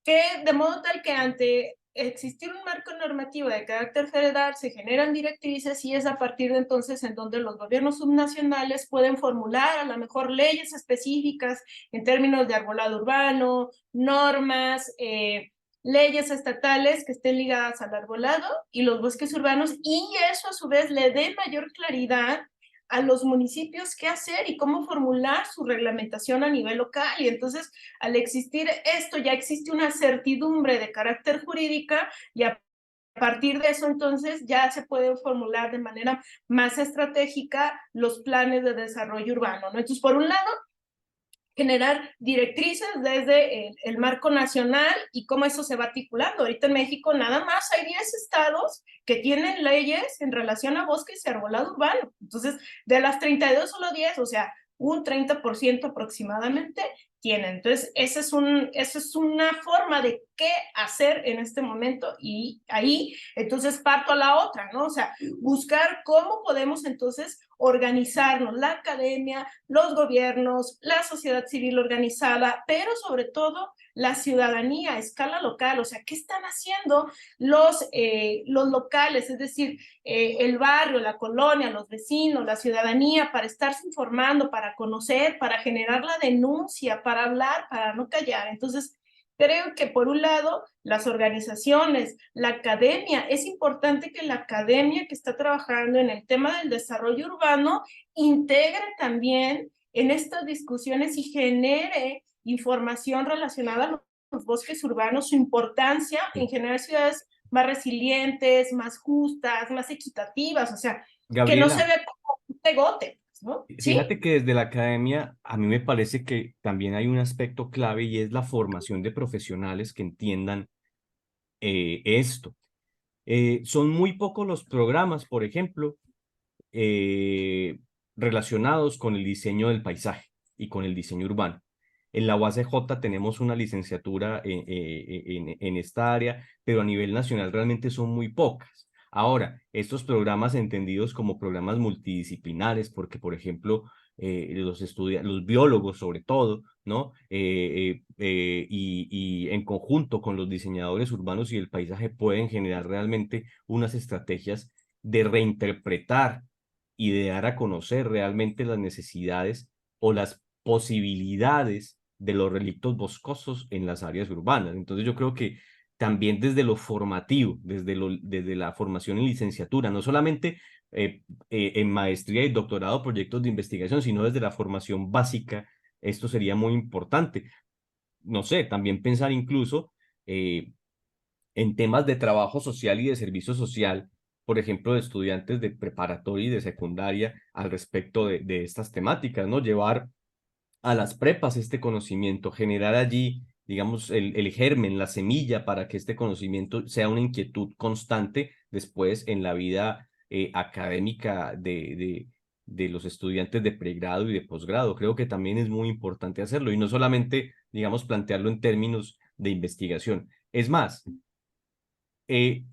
que de modo tal que ante existir un marco normativo de carácter federal se generan directrices y es a partir de entonces en donde los gobiernos subnacionales pueden formular a lo mejor leyes específicas en términos de arbolado urbano, normas, leyes estatales que estén ligadas al arbolado y los bosques urbanos, y eso a su vez le dé mayor claridad a los municipios qué hacer y cómo formular su reglamentación a nivel local. Y entonces, al existir esto, ya existe una certidumbre de carácter jurídica y a partir de eso, entonces, ya se pueden formular de manera más estratégica los planes de desarrollo urbano, ¿no? Entonces, por un lado, generar directrices desde el marco nacional y cómo eso se va articulando. Ahorita en México nada más hay 10 estados que tienen leyes en relación a bosques y arbolado urbano. Entonces, de las 32, solo 10, o sea, un 30% aproximadamente tienen. Entonces, esa es una forma de qué hacer en este momento y ahí, entonces, parto a la otra, ¿no? O sea, buscar cómo podemos entonces organizarnos, la academia, los gobiernos, la sociedad civil organizada, pero sobre todo la ciudadanía a escala local. O sea, ¿qué están haciendo los locales? Es decir, el barrio, la colonia, los vecinos, la ciudadanía, para estarse informando, para conocer, para generar la denuncia, para hablar, para no callar. Entonces, creo que por un lado, las organizaciones, la academia, es importante que la academia que está trabajando en el tema del desarrollo urbano integre también en estas discusiones y genere información relacionada a los bosques urbanos, su importancia en generar ciudades más resilientes, más justas, más equitativas, o sea, que no se Gabriela, ve como un pegote, ¿no? ¿Sí? fíjate que desde la academia a mí me parece que también hay un aspecto clave y es la formación de profesionales que entiendan esto. Son muy pocos los programas, por ejemplo, eh, relacionados con el diseño del paisaje y con el diseño urbano. En la UACJ tenemos una licenciatura en esta área, pero a nivel nacional realmente son muy pocas. Ahora, estos programas entendidos como programas multidisciplinares, porque por ejemplo, los biólogos sobre todo, ¿no? Y en conjunto con los diseñadores urbanos y el paisaje pueden generar realmente unas estrategias de reinterpretar y de dar a conocer realmente las necesidades o las posibilidades de los relictos boscosos en las áreas urbanas. Entonces yo creo que también desde lo formativo, desde la formación en licenciatura, no solamente en maestría y doctorado, proyectos de investigación, sino desde la formación básica, esto sería muy importante. No sé, también pensar incluso en temas de trabajo social y de servicio social, por ejemplo, de estudiantes de preparatoria y de secundaria al respecto de estas temáticas, ¿no? Llevar a las prepas este conocimiento, generar allí, digamos, el germen, la semilla para que este conocimiento sea una inquietud constante después en la vida académica de los estudiantes de pregrado y de posgrado. Creo que también es muy importante hacerlo y no solamente, digamos, plantearlo en términos de investigación. Es más,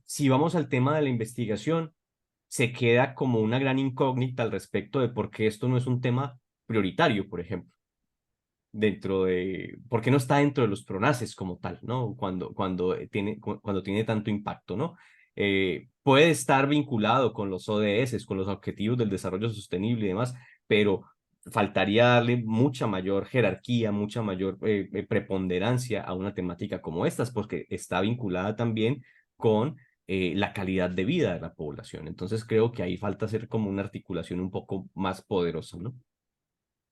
si vamos al tema de la investigación, se queda como una gran incógnita al respecto de por qué esto no es un tema prioritario, por ejemplo, por qué no está dentro de los PRONACES como tal, ¿no? Cuando tiene tanto impacto, ¿no? Puede estar vinculado con los ODS, con los Objetivos del Desarrollo Sostenible y demás, pero faltaría darle mucha mayor jerarquía, mucha mayor preponderancia a una temática como estas, porque está vinculada también con la calidad de vida de la población. Entonces creo que ahí falta hacer como una articulación un poco más poderosa, ¿no?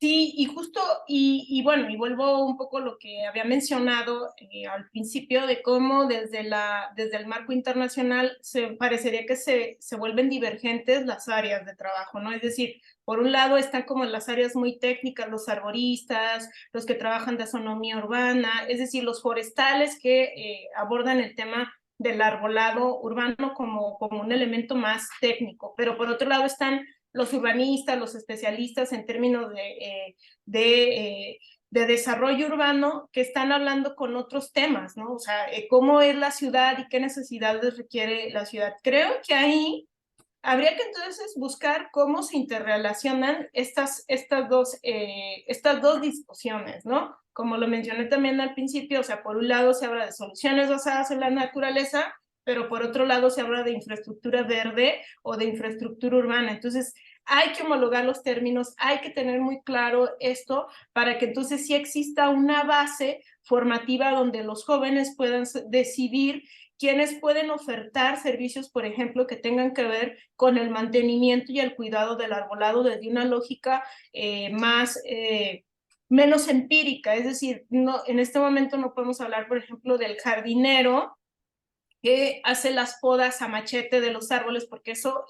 Sí, y justo, y bueno, y vuelvo un poco a lo que había mencionado al principio de cómo desde el marco internacional parecería que se vuelven divergentes las áreas de trabajo, ¿no? Es decir, por un lado están como las áreas muy técnicas, los arboristas, los que trabajan de taxonomía urbana, es decir, los forestales que abordan el tema del arbolado urbano como un elemento más técnico, pero por otro lado están los urbanistas, los especialistas en términos de desarrollo urbano que están hablando con otros temas, ¿no? O sea, cómo es la ciudad y qué necesidades requiere la ciudad. Creo que ahí habría que entonces buscar cómo se interrelacionan estas dos discusiones, ¿no? Como lo mencioné también al principio, o sea, por un lado se habla de soluciones basadas en la naturaleza, pero por otro lado se habla de infraestructura verde o de infraestructura urbana. Entonces, hay que homologar los términos, hay que tener muy claro esto para que entonces sí exista una base formativa donde los jóvenes puedan decidir quienes pueden ofertar servicios, por ejemplo, que tengan que ver con el mantenimiento y el cuidado del arbolado desde una lógica menos empírica. Es decir, no, en este momento no podemos hablar, por ejemplo, del jardinero que hace las podas a machete de los árboles, porque eso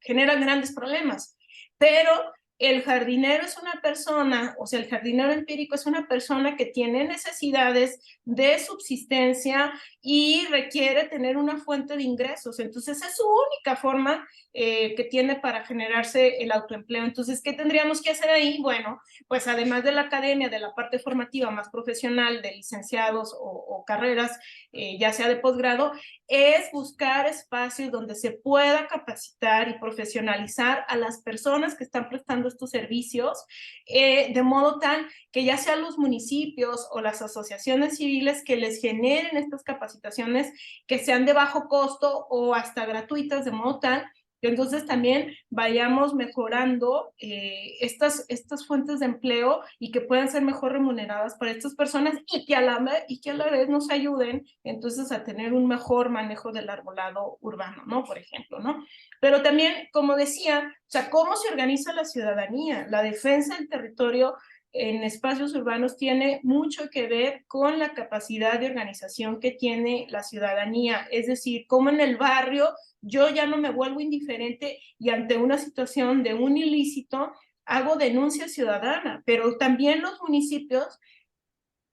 genera grandes problemas. Pero el jardinero es una persona, o sea, el jardinero empírico es una persona que tiene necesidades de subsistencia y requiere tener una fuente de ingresos. Entonces, es su única forma que tiene para generarse el autoempleo. Entonces, ¿qué tendríamos que hacer ahí? Bueno, pues además de la academia, de la parte formativa más profesional, de licenciados o carreras, ya sea de posgrado, es buscar espacios donde se pueda capacitar y profesionalizar a las personas que están prestando estos servicios, de modo tal que ya sean los municipios o las asociaciones civiles que les generen estas capacitaciones que sean de bajo costo o hasta gratuitas, de modo tal que entonces también vayamos mejorando estas fuentes de empleo y que puedan ser mejor remuneradas para estas personas y que a la vez nos ayuden entonces a tener un mejor manejo del arbolado urbano, ¿no? Por ejemplo, ¿no? Pero también, como decía, o sea, ¿cómo se organiza la ciudadanía? La defensa del territorio en espacios urbanos tiene mucho que ver con la capacidad de organización que tiene la ciudadanía, es decir, cómo en el barrio yo ya no me vuelvo indiferente y ante una situación de un ilícito hago denuncia ciudadana, pero también los municipios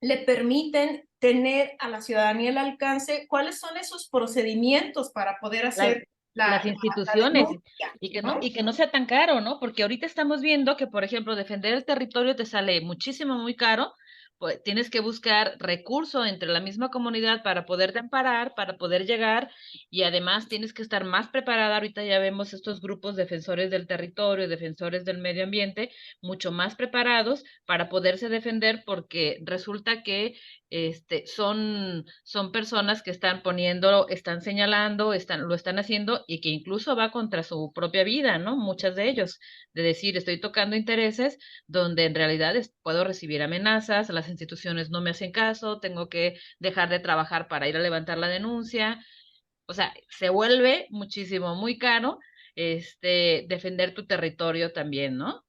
le permiten tener a la ciudadanía el alcance cuáles son esos procedimientos para poder hacer las instituciones denuncia, y que no sea tan caro, ¿no? Porque ahorita estamos viendo que, por ejemplo, defender el territorio te sale muchísimo, muy caro, pues tienes que buscar recursos entre la misma comunidad para poderte amparar, para poder llegar, y además tienes que estar más preparada. Ahorita ya vemos estos grupos defensores del territorio, defensores del medio ambiente, mucho más preparados para poderse defender, porque resulta que son personas que están poniendo, están señalando, lo están haciendo y que incluso va contra su propia vida, ¿no? Muchas de ellos, de decir, estoy tocando intereses donde en realidad puedo recibir amenazas, las instituciones no me hacen caso, tengo que dejar de trabajar para ir a levantar la denuncia. O sea, se vuelve muchísimo, muy caro, defender tu territorio también, ¿no?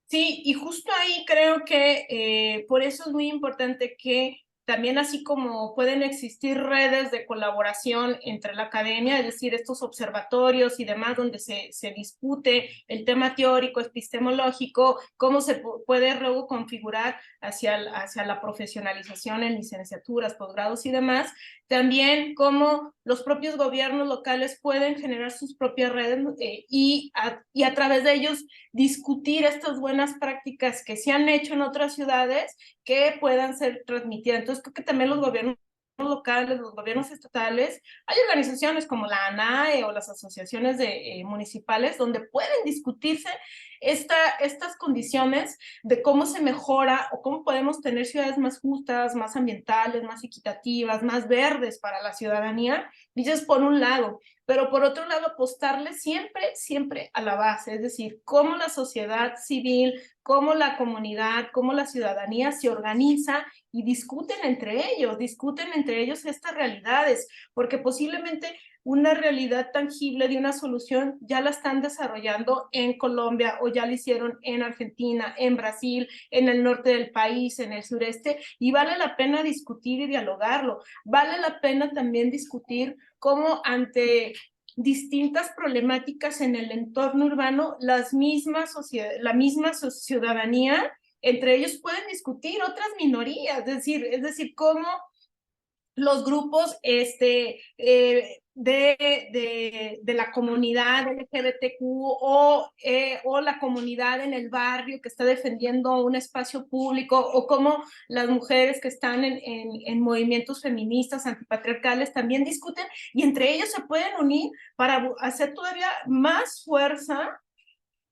Sí, y justo ahí creo que por eso es muy importante que también así como pueden existir redes de colaboración entre la academia, es decir, estos observatorios y demás donde se discute el tema teórico, epistemológico, cómo se puede luego configurar hacia la profesionalización en licenciaturas, posgrados y demás, también cómo los propios gobiernos locales pueden generar sus propias redes y a través de ellos discutir estas buenas prácticas que se han hecho en otras ciudades que puedan ser transmitidas. Entonces, creo que también los gobiernos locales, los gobiernos estatales, hay organizaciones como la ANAE o las asociaciones municipales donde pueden discutirse estas condiciones de cómo se mejora o cómo podemos tener ciudades más justas, más ambientales, más equitativas, más verdes para la ciudadanía, dices por un lado, pero por otro lado apostarle siempre a la base, es decir, cómo la sociedad civil, cómo la comunidad, cómo la ciudadanía se organiza y discuten entre ellos estas realidades, porque posiblemente una realidad tangible de una solución ya la están desarrollando en Colombia o ya la hicieron en Argentina, en Brasil, en el norte del país, en el sureste, y vale la pena discutir y dialogarlo. Vale la pena también discutir cómo ante distintas problemáticas en el entorno urbano, la misma ciudadanía, entre ellos pueden discutir otras minorías, es decir, cómo los grupos de la comunidad LGBTQ o la comunidad en el barrio que está defendiendo un espacio público, o como las mujeres que están en movimientos feministas antipatriarcales también discuten, y entre ellos se pueden unir para hacer todavía más fuerza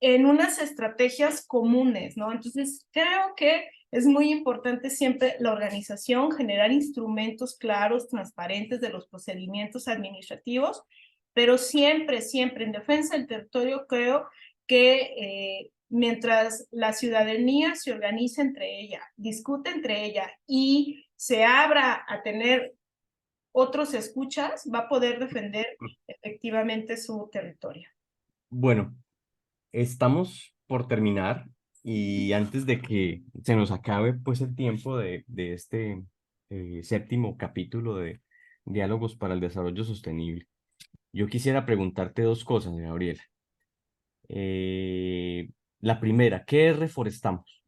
en unas estrategias comunes, ¿no? Entonces, creo que es muy importante siempre la organización, generar instrumentos claros, transparentes de los procedimientos administrativos, pero siempre en defensa del territorio creo que mientras la ciudadanía se organiza entre ella, discute entre ella y se abra a tener otros escuchas, va a poder defender efectivamente su territorio. Bueno, estamos por terminar y antes de que se nos acabe pues el tiempo de este séptimo capítulo de Diálogos para el Desarrollo Sostenible, yo quisiera preguntarte dos cosas, Gabriela. La primera, ¿qué es Reforestamos?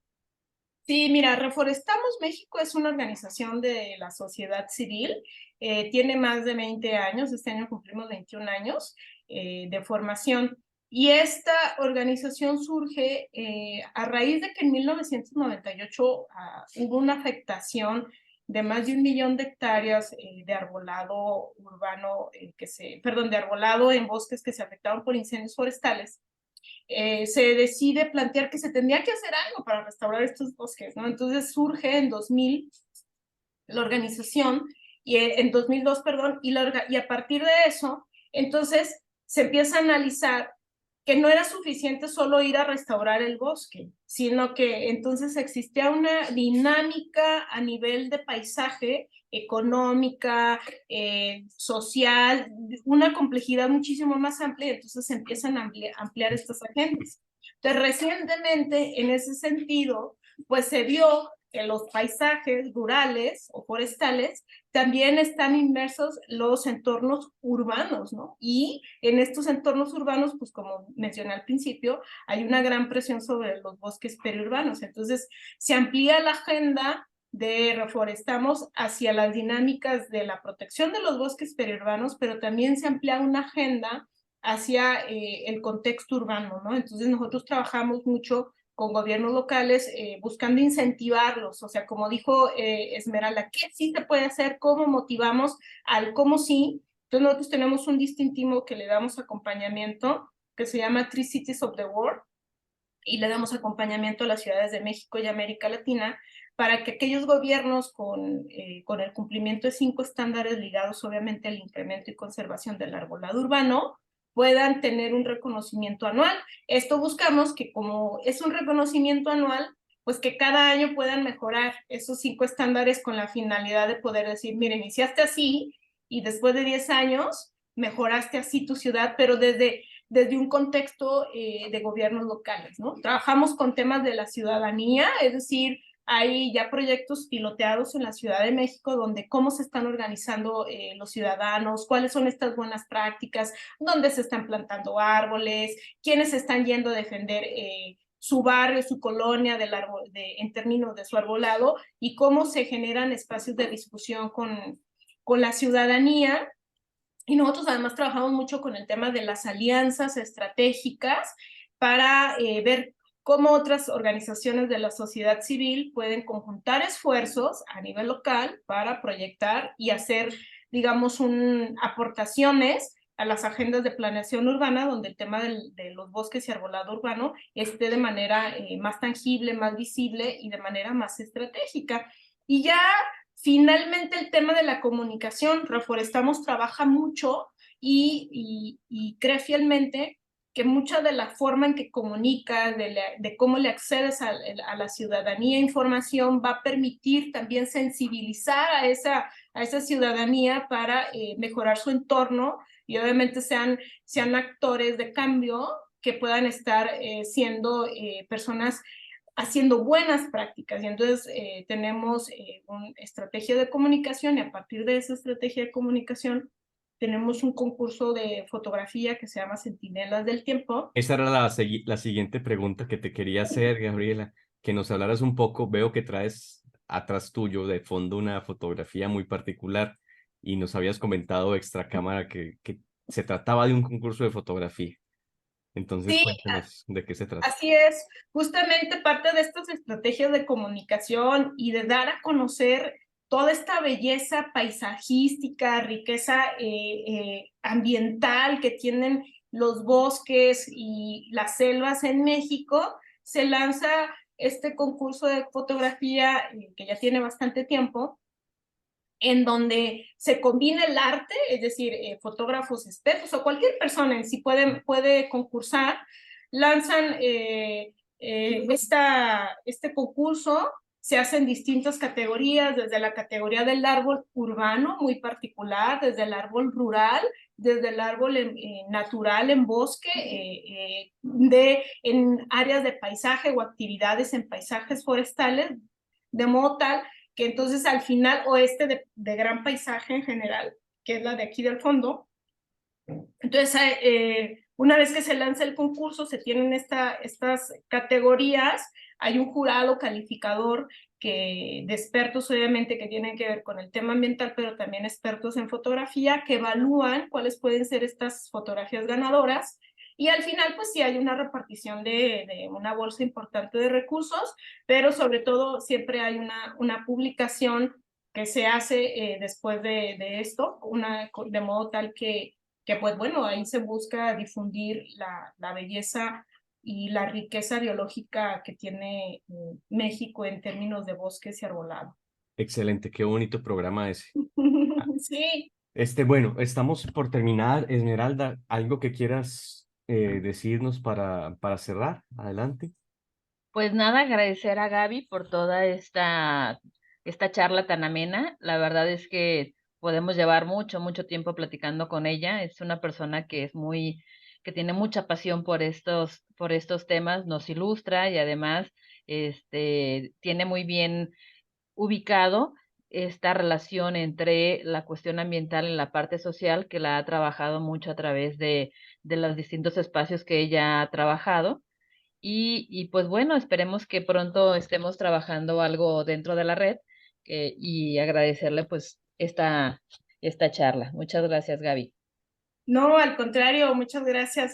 Sí, mira, Reforestamos México es una organización de la sociedad civil, tiene más de 20 años, este año cumplimos 21 años de formación, y esta organización surge a raíz de que en 1998 hubo una afectación de más de 1 millón de hectáreas de arbolado urbano, de arbolado en bosques que se afectaron por incendios forestales. Se decide plantear que se tendría que hacer algo para restaurar estos bosques, ¿no? Entonces surge en 2000 la organización, en 2002, perdón, y a partir de eso, entonces se empieza a analizar que no era suficiente solo ir a restaurar el bosque, sino que entonces existía una dinámica a nivel de paisaje, económica, social, una complejidad muchísimo más amplia, y entonces se empiezan a ampliar estas agendas. Entonces, recientemente, en ese sentido, pues se vio que los paisajes rurales o forestales también están inmersos los entornos urbanos, ¿no? Y en estos entornos urbanos, pues como mencioné al principio, hay una gran presión sobre los bosques periurbanos. Entonces, se amplía la agenda de Reforestamos hacia las dinámicas de la protección de los bosques periurbanos, pero también se amplía una agenda hacia el contexto urbano, ¿no? Entonces, nosotros trabajamos mucho con gobiernos locales, buscando incentivarlos, o sea, como dijo Esmeralda, ¿qué sí se puede hacer? ¿Cómo motivamos al cómo sí? Entonces nosotros tenemos un distintivo que le damos acompañamiento, que se llama Three Cities of the World, y le damos acompañamiento a las ciudades de México y América Latina, para que aquellos gobiernos con el cumplimiento de 5 estándares ligados obviamente al incremento y conservación del arbolado urbano, puedan tener un reconocimiento anual. Esto buscamos que, como es un reconocimiento anual, pues que cada año puedan mejorar esos 5 estándares con la finalidad de poder decir, mire, iniciaste así y después de 10 años mejoraste así tu ciudad, pero desde un contexto de gobiernos locales, ¿no? Trabajamos con temas de la ciudadanía, es decir, hay ya proyectos piloteados en la Ciudad de México donde cómo se están organizando los ciudadanos, cuáles son estas buenas prácticas, dónde se están plantando árboles, quiénes están yendo a defender su barrio, su colonia en términos de su arbolado, y cómo se generan espacios de discusión con la ciudadanía. Y nosotros además trabajamos mucho con el tema de las alianzas estratégicas para ver cómo otras organizaciones de la sociedad civil pueden conjuntar esfuerzos a nivel local para proyectar y hacer, digamos, aportaciones a las agendas de planeación urbana, donde el tema de los bosques y arbolado urbano esté de manera más tangible, más visible y de manera más estratégica. Y ya finalmente el tema de la comunicación, Reforestamos trabaja mucho y cree fielmente que mucha de la forma en que comunicas, de cómo le accedes a la ciudadanía información, va a permitir también sensibilizar a esa ciudadanía para mejorar su entorno y obviamente sean actores de cambio que puedan estar siendo personas haciendo buenas prácticas. Y entonces tenemos una estrategia de comunicación y a partir de esa estrategia de comunicación tenemos un concurso de fotografía que se llama Centinelas del Tiempo. Esa era la siguiente pregunta que te quería hacer, Gabriela, que nos hablaras un poco. Veo que traes atrás tuyo de fondo una fotografía muy particular y nos habías comentado extra cámara que se trataba de un concurso de fotografía. Entonces, Sí, cuéntanos de qué se trata. así es. Justamente parte de estas estrategias de comunicación y de dar a conocer toda esta belleza paisajística, riqueza ambiental que tienen los bosques y las selvas en México, se lanza este concurso de fotografía que ya tiene bastante tiempo, en donde se combina el arte, es decir, fotógrafos expertos o cualquier persona en sí puede concursar, lanzan este concurso, se hacen distintas categorías, desde la categoría del árbol urbano, muy particular, desde el árbol rural, desde el árbol natural en bosque, en áreas de paisaje o actividades en paisajes forestales, de modo tal que entonces al final, o de gran paisaje en general, que es la de aquí del fondo. Entonces, una vez que se lanza el concurso, se tienen estas categorías, hay un jurado calificador de expertos, obviamente, que tienen que ver con el tema ambiental, pero también expertos en fotografía, que evalúan cuáles pueden ser estas fotografías ganadoras. Y al final, pues sí hay una repartición de una bolsa importante de recursos, pero sobre todo siempre hay una publicación que se hace después de esto, de modo tal que pues bueno, ahí se busca difundir la belleza y la riqueza biológica que tiene México en términos de bosques y arbolado. Excelente, qué bonito programa ese. Sí. Bueno, estamos por terminar. Esmeralda, ¿algo que quieras decirnos para cerrar? Adelante. Pues nada, agradecer a Gaby por toda esta charla tan amena. La verdad es que podemos llevar mucho, mucho tiempo platicando con ella. Es una persona que tiene mucha pasión por estos temas, nos ilustra y además, tiene muy bien ubicado esta relación entre la cuestión ambiental y la parte social, que la ha trabajado mucho a través de los distintos espacios que ella ha trabajado. Y pues bueno, esperemos que pronto estemos trabajando algo dentro de la red, y agradecerle pues esta charla. Muchas gracias, Gaby. No, al contrario, muchas gracias,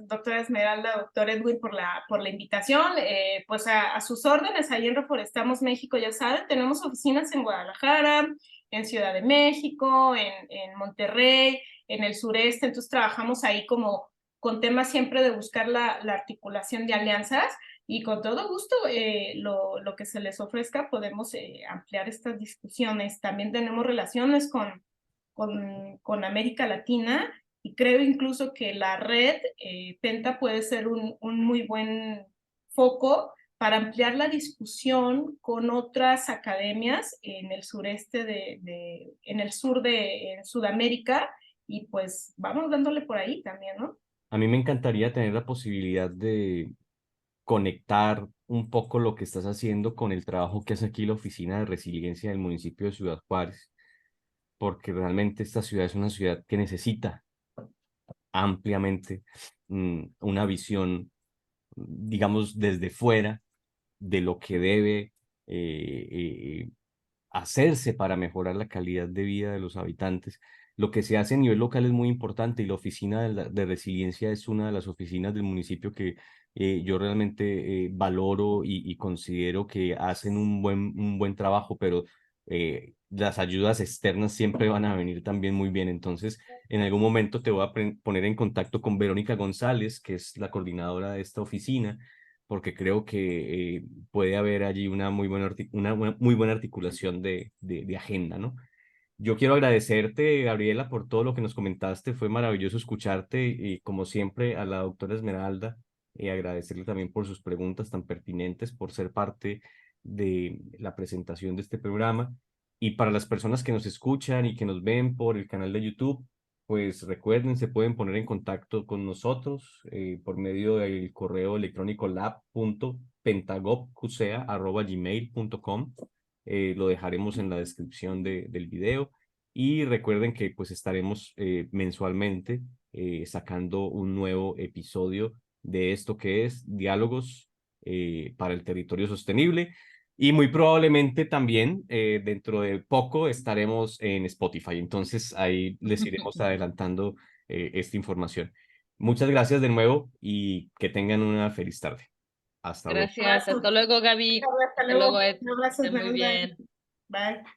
doctora Esmeralda, doctor Edwin, por la invitación. Pues a sus órdenes, ahí en Reforestamos México, ya saben, tenemos oficinas en Guadalajara, en Ciudad de México, en Monterrey, en el sureste, entonces trabajamos ahí como con temas siempre de buscar la articulación de alianzas y con todo gusto lo que se les ofrezca podemos ampliar estas discusiones. También tenemos relaciones con América Latina y creo incluso que la red Penta puede ser un muy buen foco para ampliar la discusión con otras academias en el sureste en el sur en Sudamérica y pues vamos dándole por ahí también, ¿no? A mí me encantaría tener la posibilidad de conectar un poco lo que estás haciendo con el trabajo que hace aquí la Oficina de Resiliencia del municipio de Ciudad Juárez, porque realmente esta ciudad es una ciudad que necesita ampliamente una visión, digamos, desde fuera de lo que debe hacerse para mejorar la calidad de vida de los habitantes. Lo que se hace a nivel local es muy importante y la oficina de resiliencia es una de las oficinas del municipio que Yo realmente valoro y considero que hacen un buen trabajo, pero las ayudas externas siempre van a venir también muy bien. Entonces, en algún momento te voy a poner en contacto con Verónica González, que es la coordinadora de esta oficina, porque creo que puede haber allí una muy buena, una muy buena articulación de agenda, ¿no? Yo quiero agradecerte, Gabriela, por todo lo que nos comentaste. Fue maravilloso escucharte y, como siempre, a la doctora Esmeralda, agradecerle también por sus preguntas tan pertinentes, por ser parte de la presentación de este programa. Y para las personas que nos escuchan y que nos ven por el canal de YouTube, pues recuerden, se pueden poner en contacto con nosotros por medio del correo electrónico lab.pentagopcusea@gmail.com. Lo dejaremos en la descripción del video. Y recuerden que pues estaremos mensualmente sacando un nuevo episodio de esto que es Diálogos para el Territorio Sostenible. Y muy probablemente también dentro de poco estaremos en Spotify. Entonces ahí les iremos adelantando esta información. Muchas gracias de nuevo y que tengan una feliz tarde. Hasta luego. Gracias, hasta luego, Gaby. Hasta Hasta luego, luego. Ed. Un abrazo, Esté muy Esmeralda. bien. Bye.